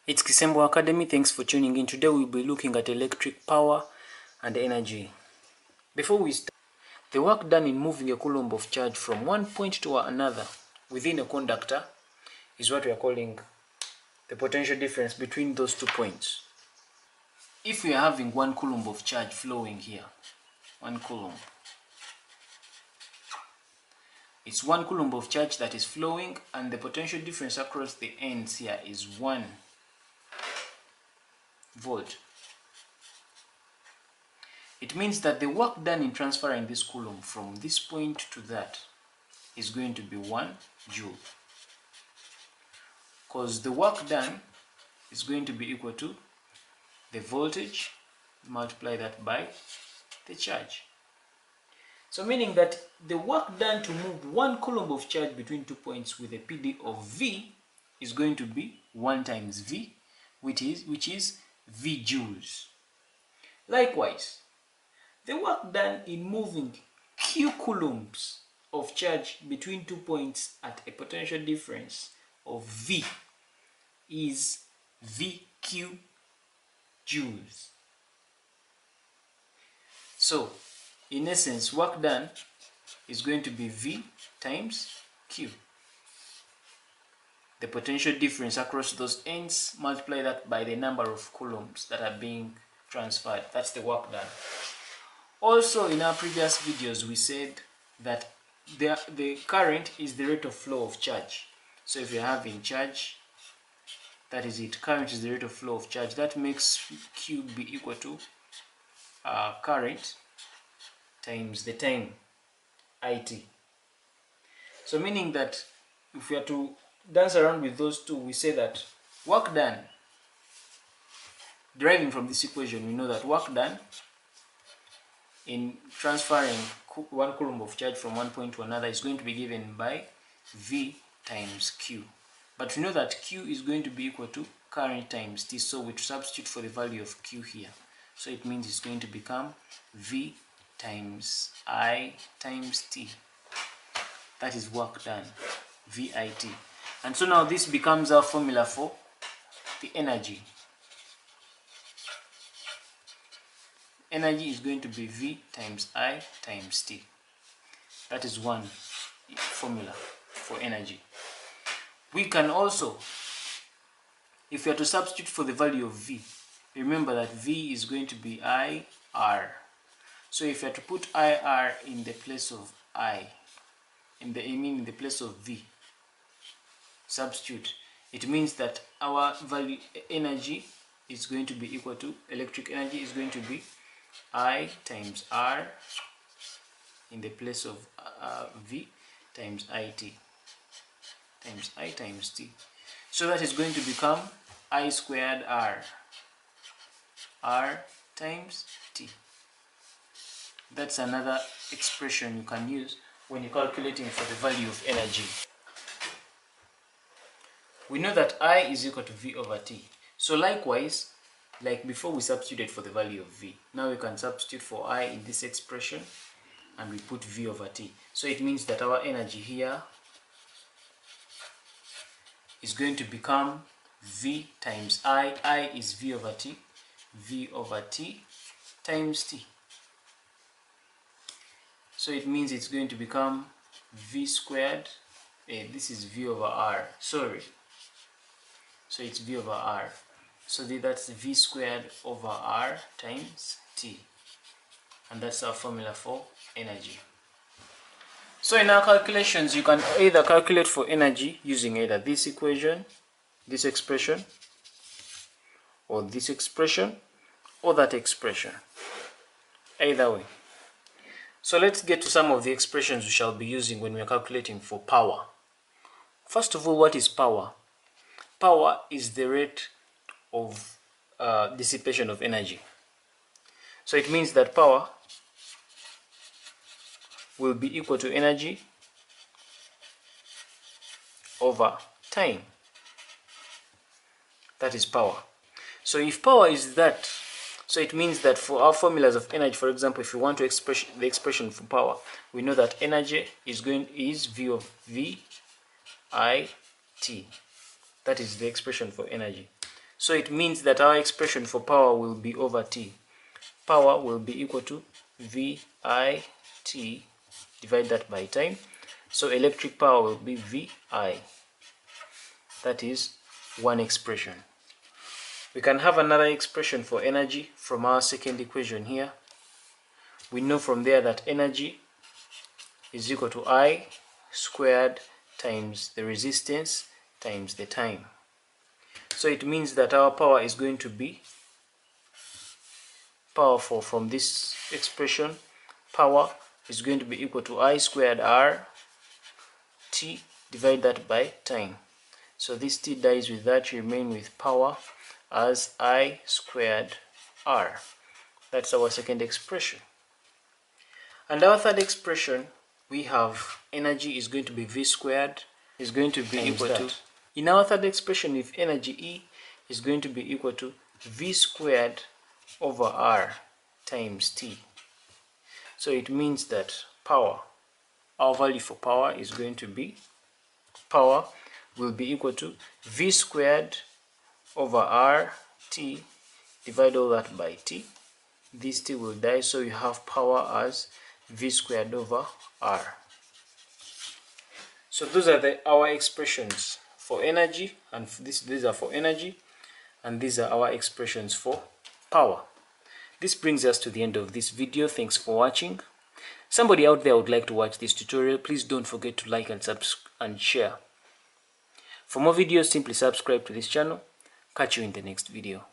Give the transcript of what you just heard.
It's Kisembo Academy. Thanks for tuning in. Today we'll be looking at electric power and energy. Before we start, the work done in moving a coulomb of charge from one point to another within a conductor is what we are calling the potential difference between those 2 points. If we are having 1 coulomb of charge flowing here, 1 coulomb, it's 1 coulomb of charge that is flowing, and the potential difference across the ends here is 1 volt. It means that the work done in transferring this coulomb from this point to that is going to be 1 joule, because the work done is going to be equal to the voltage, multiply that by the charge. So meaning that the work done to move 1 coulomb of charge between 2 points with a PD of V is going to be 1 times V, which is V joules. Likewise, the work done in moving Q coulombs of charge between 2 points at a potential difference of V is VQ joules. So, in essence, work done is going to be V times Q. The potential difference across those ends, multiply that by the number of coulombs that are being transferred. That's the work done. Also, in our previous videos, we said that the current is the rate of flow of charge. So if you're having charge, that is it. Current is the rate of flow of charge. That makes Q be equal to current times the time, IT. So meaning that if we are to dance around with those two, we say that work done, deriving from this equation, we know that work done in transferring 1 coulomb of charge from one point to another is going to be given by V times Q. But we know that Q is going to be equal to current times T, so we substitute for the value of Q here. So it means it's going to become V times I times T. That is work done, VIT. And so now this becomes our formula for the energy. Energy is going to be V times I times T. That is one formula for energy. We can also, if we are to substitute for the value of V, remember that V is going to be IR. So if you are to put IR in the place of in the place of V, substitute, it means that our value energy is going to be equal to, electric energy is going to be I times R in the place of V times IT times I times T. So that is going to become I squared R times T. That's another expression you can use when you're calculating for the value of energy. We know that I is equal to V over T. So likewise, like before we substituted for the value of V, now we can substitute for I in this expression and we put V over T. So it means that our energy here is going to become V times I is V over T times T. So it means it's going to become V squared, this is V over R, sorry. So it's V over R. So that's V squared over R times T. And that's our formula for energy. So in our calculations, you can either calculate for energy using either this equation, this expression, or this expression, or that expression. Either way. So let's get to some of the expressions we shall be using when we are calculating for power. First of all, what is power? Power is the rate of dissipation of energy. So it means that power will be equal to energy over time. That is power. So if power is that, so it means that for our formulas of energy, for example, if you want to express the expression for power, we know that energy is V of V I T. That is the expression for energy. So it means that our expression for power will be over T. Power will be equal to VIT, divide that by time. So electric power will be VI. That is one expression. We can have another expression for energy from our second equation here. We know from there that energy is equal to I squared times the resistance times the time. So it means that our power is going to be powerful from this expression. Power is going to be equal to I squared R T, divide that by time. So this T dies with that, remain with power as I squared R. That's our second expression. And our third expression, we have energy is going to be V squared, is going to be equal to, in our third expression, if energy E is going to be equal to V squared over R times T. So it means that power, our value for power is going to be, power will be equal to V squared over R T, divide all that by T. This T will die, so you have power as V squared over R. So those are our expressions for energy, and these are for energy, and these are our expressions for power. This brings us to the end of this video. Thanks for watching. Somebody out there would like to watch this tutorial. Please don't forget to like and share. For more videos, simply subscribe to this channel. Catch you in the next video.